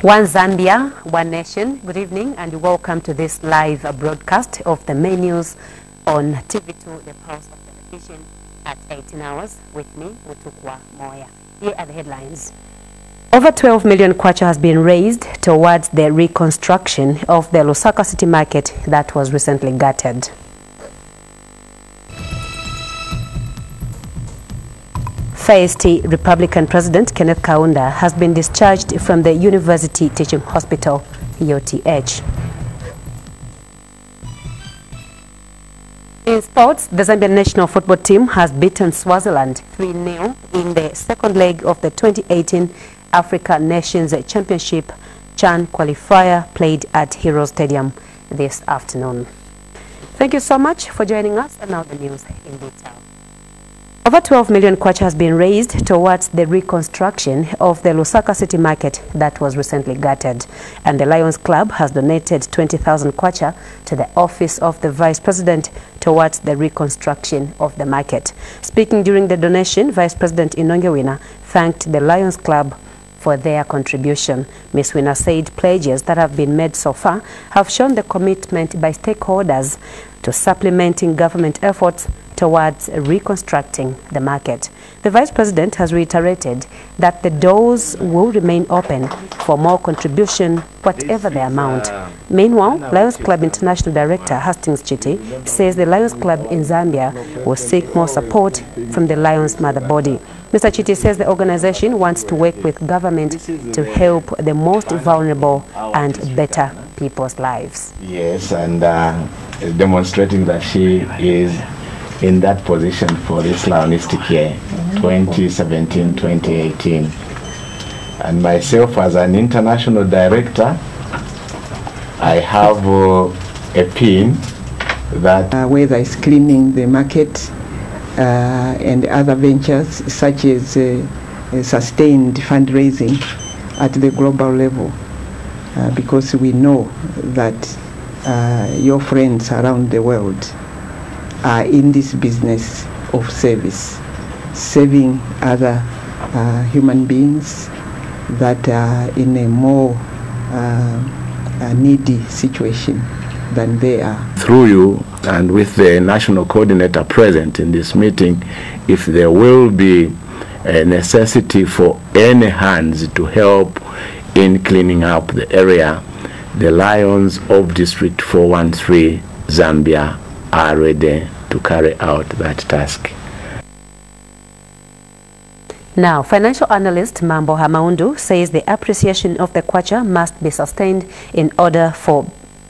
One Zambia, one nation. Good evening and welcome to this live broadcast of the main news on TV2, the Pulse of Television at 18 hours with me, Mutukwa Moya. Here are the headlines. Over 12 million kwacha has been raised towards the reconstruction of the Lusaka city market that was recently gutted. First, Republican President Kenneth Kaunda has been discharged from the University Teaching Hospital, UTH. In sports, the Zambian national football team has beaten Swaziland 3-0 in the second leg of the 2018 Africa Nations Championship CHAN qualifier played at Hero Stadium this afternoon. Thank you so much for joining us, and now the news in detail. Over 12 million kwacha has been raised towards the reconstruction of the Lusaka city market that was recently gutted, and the Lions Club has donated 20,000 kwacha to the office of the Vice President towards the reconstruction of the market. Speaking during the donation, Vice President Inongewina thanked the Lions Club for their contribution. Ms. Wina said pledges that have been made so far have shown the commitment by stakeholders to supplementing government efforts towards reconstructing the market. The Vice President has reiterated that the doors will remain open for more contribution, whatever the amount. Meanwhile, Lions Club International Director Hastings Chiti says the Lions Club in Zambia will seek more support from the Lions mother body. Mr. Chiti says the organization wants to work with government to help the most vulnerable and better people's lives. Yes, and demonstrating that she is in that position for this Lionistic year, 2017-2018. And myself as an international director, I have a pin that whether it's cleaning the market and other ventures such as sustained fundraising at the global level, because we know that your friends around the world are in this business of service, serving other human beings that are in a more needy situation than they are. Through you and with the national coordinator present in this meeting, if there will be a necessity for any hands to help in cleaning up the area, the Lions of District 413 Zambia are ready to carry out that task. Now, financial analyst Mambo Hamaundu says the appreciation of the kwacha must be sustained in order for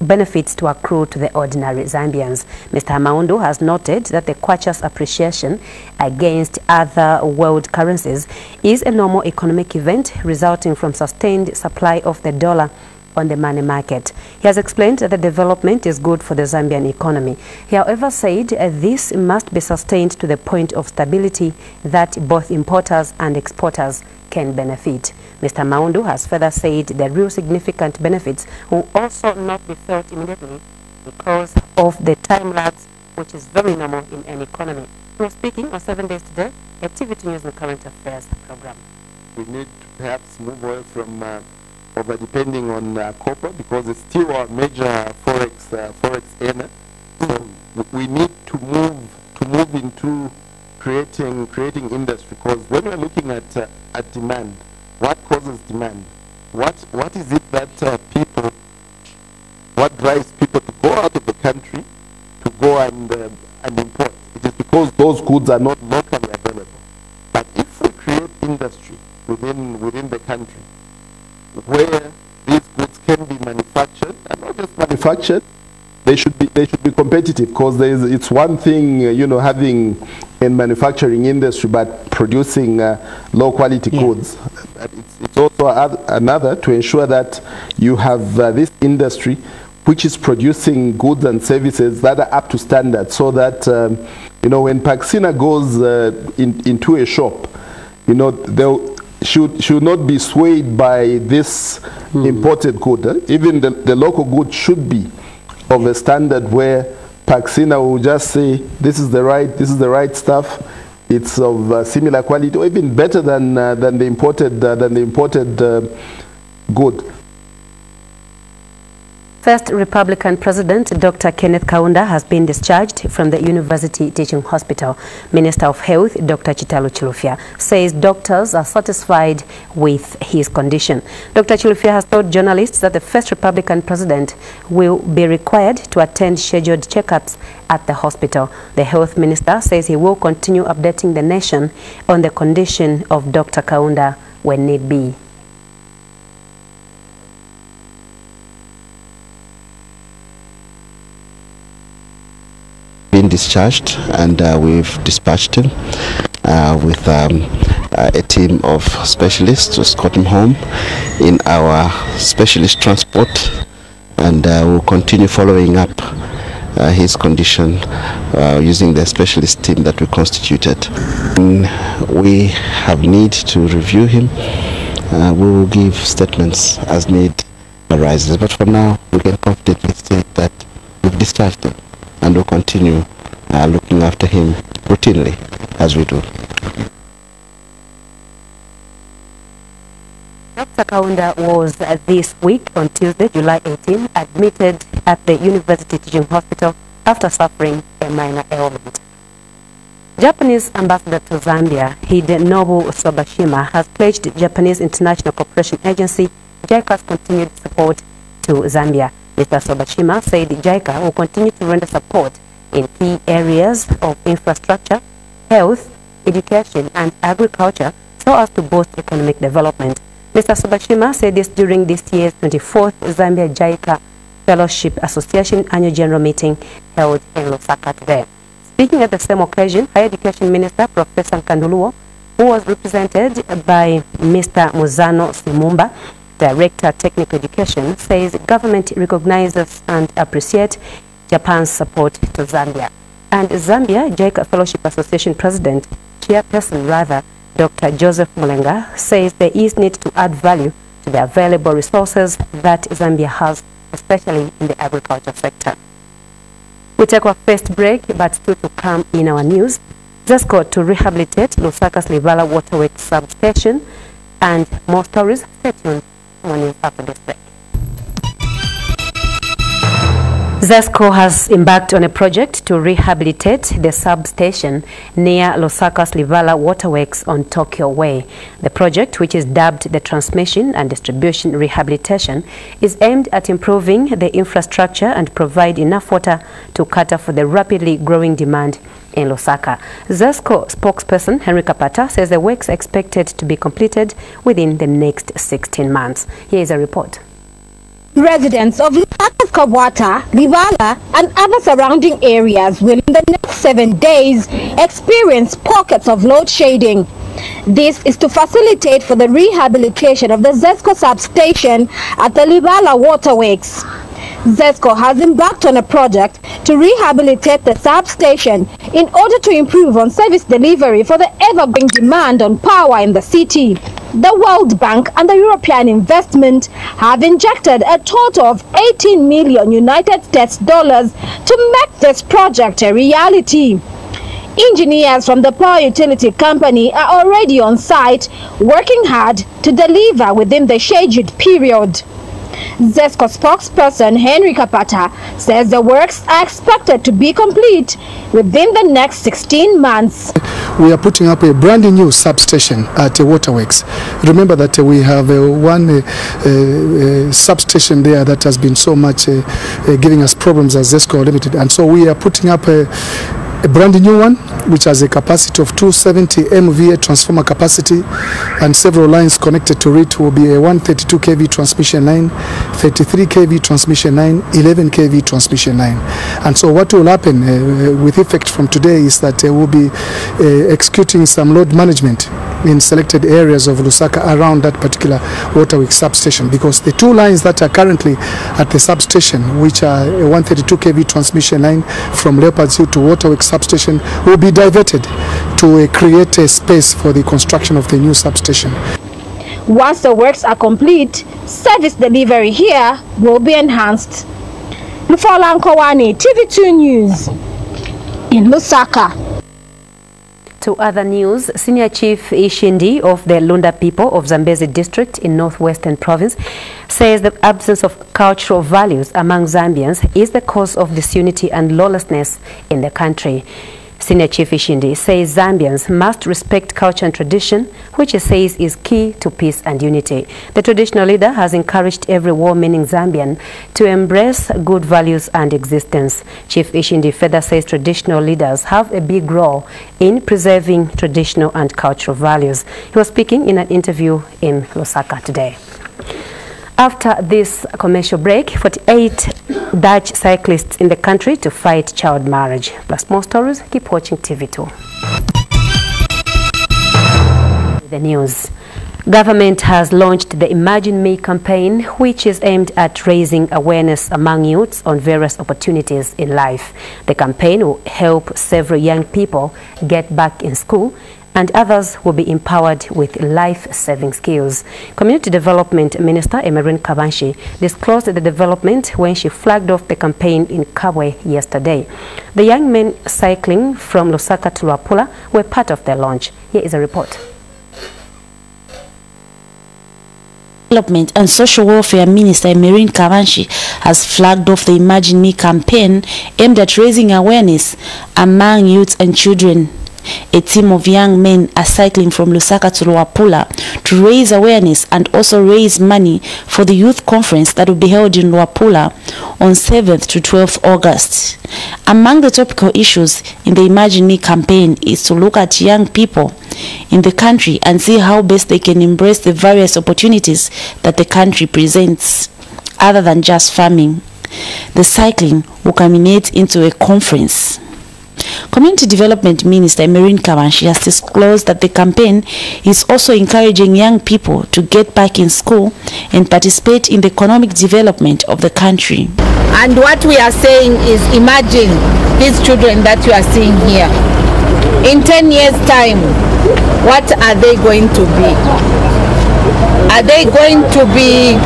benefits to accrue to the ordinary Zambians. Mr. Hamaundu has noted that the kwacha's appreciation against other world currencies is a normal economic event resulting from sustained supply of the dollar on the money market. He has explained that the development is good for the Zambian economy. He, however, said this must be sustained to the point of stability that both importers and exporters can benefit. Mr. Maundu has further said the real significant benefits will also not be felt immediately because of the time lags, which is very normal in an economy. We are speaking on 7 Days Today, a TV2 News and Current Affairs program. We need to perhaps move away from over depending on copper, because it's still our major forex earner. So we need to move into creating industry, because when we're looking at demand, what causes demand? What is it that what drives people to go out of the country to go and import? It is because those goods are not locally available. But if we create industry within the country, where these goods can be manufactured, and not just manufactured, they should be competitive, because it's one thing having a manufacturing industry but producing low quality goods. It's also another to ensure that you have this industry which is producing goods and services that are up to standard, so that when Paxina goes into a shop, they'll should not be swayed by this imported good. Even the local good should be of a standard where Paxina will just say this is the right stuff. It's of similar quality, or even better than the imported good. First Republican President Dr. Kenneth Kaunda has been discharged from the University Teaching Hospital. Minister of Health Dr. Chitalu Chilufya says doctors are satisfied with his condition. Dr. Chilufya has told journalists that the first Republican President will be required to attend scheduled checkups at the hospital. The Health Minister says he will continue updating the nation on the condition of Dr. Kaunda when need be. Been discharged, and we've dispatched him with a team of specialists to escort him home in our specialist transport, and we'll continue following up his condition using the specialist team that we constituted. We have need to review him. We will give statements as need arises, but for now we can confidently state that we've discharged him, and we'll continue looking after him routinely as we do. Dr. Kaunda was this week on Tuesday, July 18, admitted at the University Teaching Hospital after suffering a minor ailment. Japanese ambassador to Zambia, Hidenobu Sobashima, has pledged Japanese International Cooperation Agency JICA's continued support to Zambia. Mr. Sobashima said JICA will continue to render support in key areas of infrastructure, health, education, and agriculture so as to boost economic development. Mr. Sobashima said this during this year's 24th Zambia JICA Fellowship Association Annual General Meeting held in Lusaka today. Speaking at the same occasion, Higher Education Minister Professor Nkanduluo, who was represented by Mr. Muzano Simumba, Director Technical Education, says government recognizes and appreciates Japan's support to Zambia. And Zambia JICA Fellowship Association President, Chairperson rather, Dr. Joseph Mulenga, says there is need to add value to the available resources that Zambia has, especially in the agriculture sector. We take our first break, but still to come in our news. ZESCO to rehabilitate Lusaka's Livala Waterworks substation, and more stories. Stay tuned on news after this break. ZESCO has embarked on a project to rehabilitate the substation near Lusaka's Livala Waterworks on Tokyo Way. The project, which is dubbed the Transmission and Distribution Rehabilitation, is aimed at improving the infrastructure and provide enough water to cater for the rapidly growing demand in Lusaka. ZESCO spokesperson Henry Kapata says the works are expected to be completed within the next 16 months. Here is a report. Residents of Kawata, Livala, and other surrounding areas will in the next 7 days experience pockets of load shedding. This is to facilitate for the rehabilitation of the ZESCO substation at the Livala Waterworks. ZESCO has embarked on a project to rehabilitate the substation in order to improve on service delivery for the ever-growing demand on power in the city. The World Bank and the European Investment have injected a total of 18 million United States dollars to make this project a reality. Engineers from the power utility company are already on site working hard to deliver within the scheduled period. ZESCO spokesperson Henry Kapata says the works are expected to be complete within the next 16 months. We are putting up a brand new substation at Waterworks. Remember that we have one substation there that has been so much giving us problems as ZESCO Limited, and so we are putting up a brand new one which has a capacity of 270 MVA transformer capacity, and several lines connected to it will be a 132 kV transmission line, 33 kV transmission line, 11 kV transmission line. And so what will happen with effect from today is that we'll be executing some load management in selected areas of Lusaka around that particular Waterworks substation, because the two lines that are currently at the substation, which are a 132 kV transmission line from Leopards Hill to Waterworks substation, will be diverted to create a space for the construction of the new substation. Once the works are complete, service delivery here will be enhanced. Lufola Nkowani, TV2 News in Lusaka. To other news, Senior Chief Ishindi of the Lunda people of Zambezi district in Northwestern Province says the absence of cultural values among Zambians is the cause of disunity and lawlessness in the country. Senior Chief Ishindi says Zambians must respect culture and tradition, which he says is key to peace and unity. The traditional leader has encouraged every war-meaning Zambian to embrace good values and existence. Chief Ishindi further says traditional leaders have a big role in preserving traditional and cultural values. He was speaking in an interview in Lusaka today. After this commercial break, 48 Dutch cyclists in the country to fight child marriage. Plus more stories, keep watching TV2. The news. Government has launched the Imagine Me campaign, which is aimed at raising awareness among youths on various opportunities in life. The campaign will help several young people get back in school, and others will be empowered with life-saving skills. Community Development Minister Emerin Kabanshi disclosed the development when she flagged off the campaign in Kabwe yesterday. The young men cycling from Lusaka to Luapula were part of the launch. Here is a report. Development and Social Welfare Minister Emerin Kabanshi has flagged off the Imagine Me campaign aimed at raising awareness among youths and children. A team of young men are cycling from Lusaka to Luapula to raise awareness and also raise money for the youth conference that will be held in Luapula on 7th to 12th August. Among the topical issues in the Imagine Me campaign is to look at young people in the country and see how best they can embrace the various opportunities that the country presents, other than just farming. The cycling will culminate into a conference. Community Development Minister Emerin Kabanshi has disclosed that the campaign is also encouraging young people to get back in school and participate in the economic development of the country. And what we are saying is, imagine these children that you are seeing here. In 10 years' time, what are they going to be? Are they going to be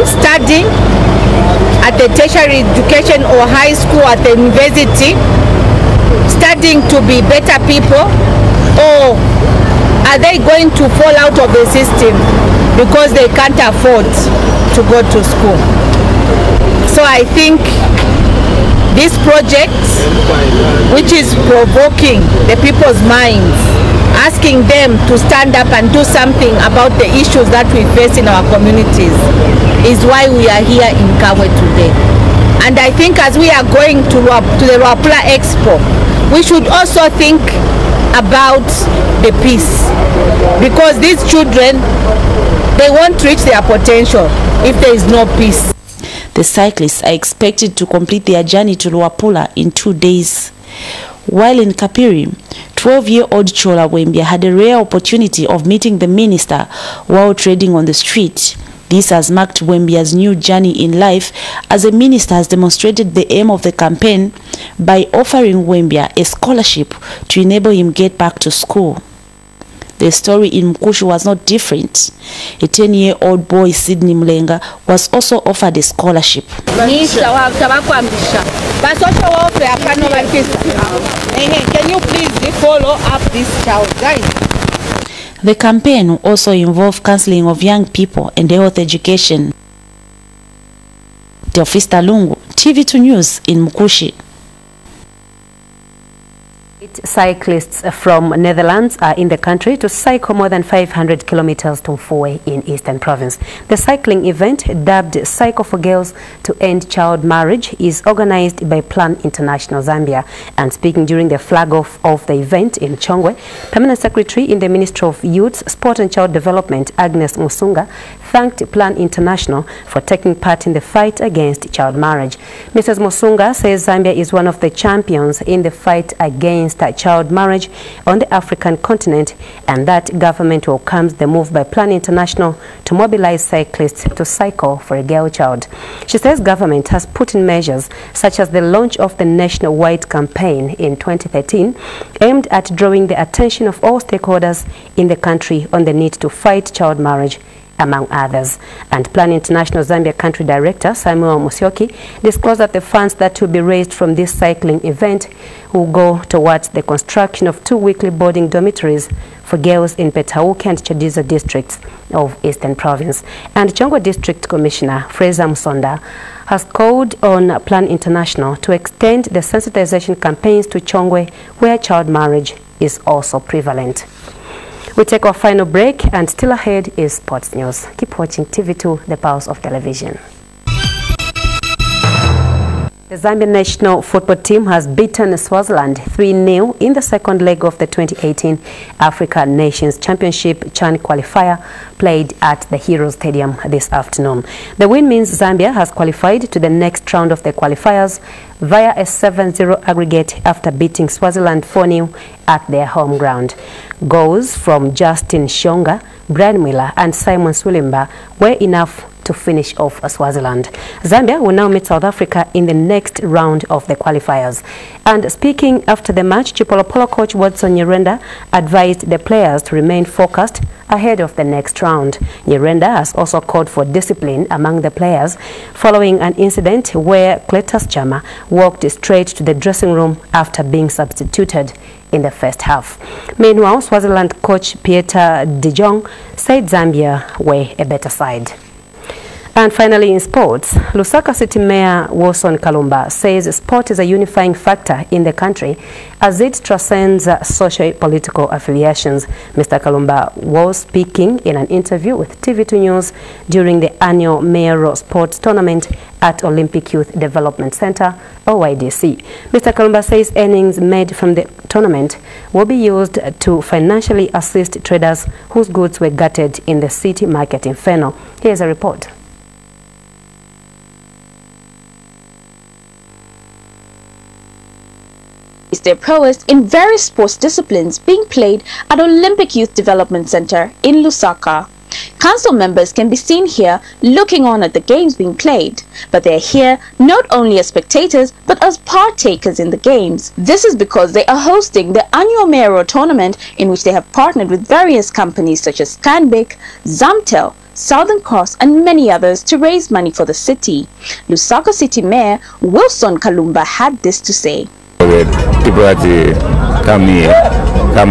studying at the tertiary education or high school, at the university, studying to be better people, or are they going to fall out of the system because they can't afford to go to school? So I think this project, which is provoking the people's minds, asking them to stand up and do something about the issues that we face in our communities, is why we are here in Kabwe today. And I think as we are going to the Luapula Expo, we should also think about the peace, because these children, they won't reach their potential if there is no peace. The cyclists are expected to complete their journey to Luapula in 2 days. While in Kapiri, 12-year-old Chola Wembia had a rare opportunity of meeting the minister while trading on the street. This has marked Wembia's new journey in life, as the minister has demonstrated the aim of the campaign by offering Wembia a scholarship to enable him get back to school. The story in Mkushu was not different. A 10-year-old boy, Sydney Mlenga, was also offered a scholarship. Can you please follow up this child, guys? The campaign will also involve counseling of young people and health education. Teofista Lungu, TV2 News in Mkushi. Cyclists from Netherlands are in the country to cycle more than 500 kilometers to Mfuwe in Eastern Province. The cycling event, dubbed Cycle for Girls to End Child Marriage, is organized by Plan International Zambia. And speaking during the flag-off of the event in Chongwe, Permanent Secretary in the Ministry of Youth, Sport and Child Development, Agnes Musunga, thanked Plan International for taking part in the fight against child marriage. Mrs. Musunga says Zambia is one of the champions in the fight against child marriage on the African continent, and that government welcomes the move by Plan International to mobilize cyclists to cycle for a girl child. She says government has put in measures such as the launch of the nationwide campaign in 2013 aimed at drawing the attention of all stakeholders in the country on the need to fight child marriage among others. And Plan International Zambia Country Director Samuel Musyoki disclosed that the funds that will be raised from this cycling event will go towards the construction of 2 weekly boarding dormitories for girls in Petauke and Chadiza districts of Eastern Province. And Chongwe District Commissioner Fraser Musonda has called on Plan International to extend the sensitization campaigns to Chongwe, where child marriage is also prevalent. We take our final break, and still ahead is sports news. Keep watching TV2, the Pulse of Television. The Zambian national football team has beaten Swaziland 3-0 in the second leg of the 2018 Africa Nations Championship CHAN qualifier played at the Hero Stadium this afternoon. The win means Zambia has qualified to the next round of the qualifiers via a 7-0 aggregate after beating Swaziland 4-0 at their home ground. Goals from Justin Shonga, Brian Miller and Simon Swilimba were enough to finish off Swaziland. Zambia will now meet South Africa in the next round of the qualifiers. And speaking after the match, Chipolopolo coach Watson Nyirenda advised the players to remain focused ahead of the next round. Nyirenda has also called for discipline among the players following an incident where Cletus Chama walked straight to the dressing room after being substituted in the first half. Meanwhile, Swaziland coach Pieter de Jong said Zambia were a better side. And finally, in sports, Lusaka City Mayor Wilson Kalumba says sport is a unifying factor in the country as it transcends socio-political affiliations. Mr. Kalumba was speaking in an interview with TV2 News during the annual Mayoral Sports Tournament at Olympic Youth Development Center, OYDC. Mr. Kalumba says earnings made from the tournament will be used to financially assist traders whose goods were gutted in the city market inferno. Here's a report. Their prowess in various sports disciplines being played at Olympic Youth Development Center in Lusaka. Council members can be seen here looking on at the games being played, but they're here not only as spectators but as partakers in the games. This is because they are hosting the annual Mayoral tournament in which they have partnered with various companies such as Stanbic, Zamtel, Southern Cross and many others to raise money for the city. Lusaka City Mayor Wilson Kalumba had this to say. People that come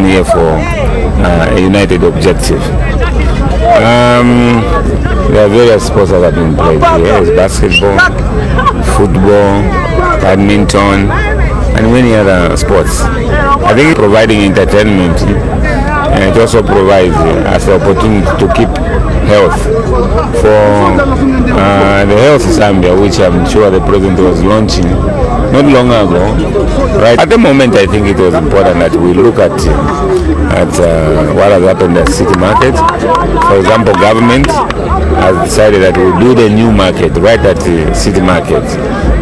here for a united objective. There are various sports that have been played here. It's basketball, football, badminton, and many other sports. I think providing entertainment, it also provides us the opportunity to keep health for the health of Zambia, which I'm sure the president was launching not long ago. Right at the moment, I think it was important that we look at what has happened at city market. For example, government has decided that we'll do the new market right at the city market.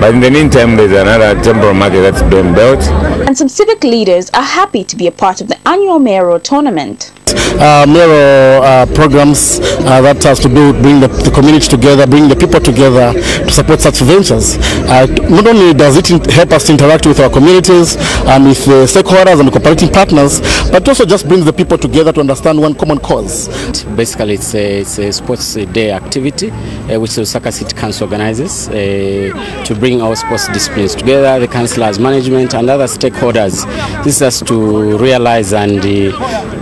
But in the meantime, there's another temporary market that's being built. And some civic leaders are happy to be a part of the annual Mayoral tournament. Mayoral programs that has to do bring the community together, bring the people together to support such ventures. Not only does it help us to interact with our communities and with the stakeholders and the cooperating partners, but also just brings the people together to understand one common cause. Basically, it's a sports day activity which the Lusaka City Council organizes to bring our sports disciplines together, the councillors, management and other stakeholders. This is us to realize and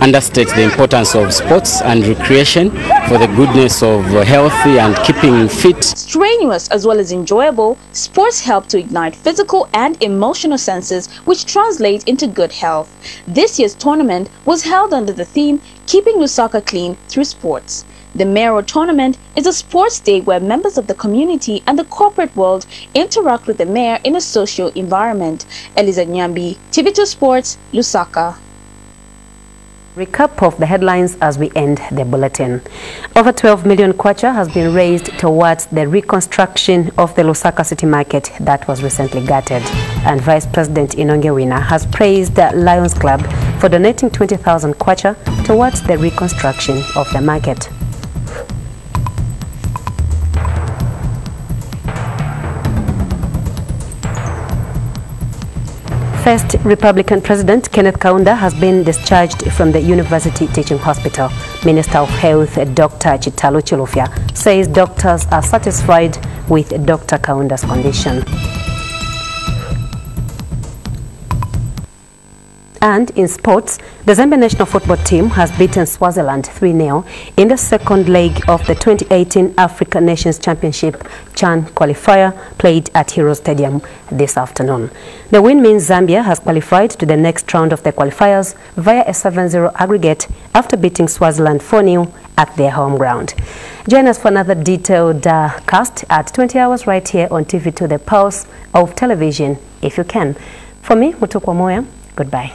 understate the importance of sports and recreation for the goodness of healthy and keeping fit. Strenuous as well as enjoyable, sports help to ignite physical and emotional senses which translate into good health. This year's tournament was held under the theme Keeping Lusaka Clean Through Sports. The Mayoral tournament is a sports day where members of the community and the corporate world interact with the mayor in a social environment. Eliza Nyambi, TV2 Sports, Lusaka. Recap of the headlines as we end the bulletin. Over 12 million kwacha has been raised towards the reconstruction of the Lusaka City Market that was recently gutted. And Vice President Inonge Wina has praised the Lions Club for donating 20,000 kwacha towards the reconstruction of the market. First Republican President Kenneth Kaunda has been discharged from the University Teaching Hospital. Minister of Health Dr. Chitalo Chilufya says doctors are satisfied with Dr. Kaunda's condition. And in sports, the Zambia national football team has beaten Swaziland 3-0 in the second leg of the 2018 African Nations Championship CHAN qualifier played at Hero Stadium this afternoon. The win means Zambia has qualified to the next round of the qualifiers via a 7-0 aggregate after beating Swaziland 4-0 at their home ground. Join us for another detailed cast at 20 hours right here on TV2, the pulse of television, if you can. For me, Mutukwa Moya, goodbye.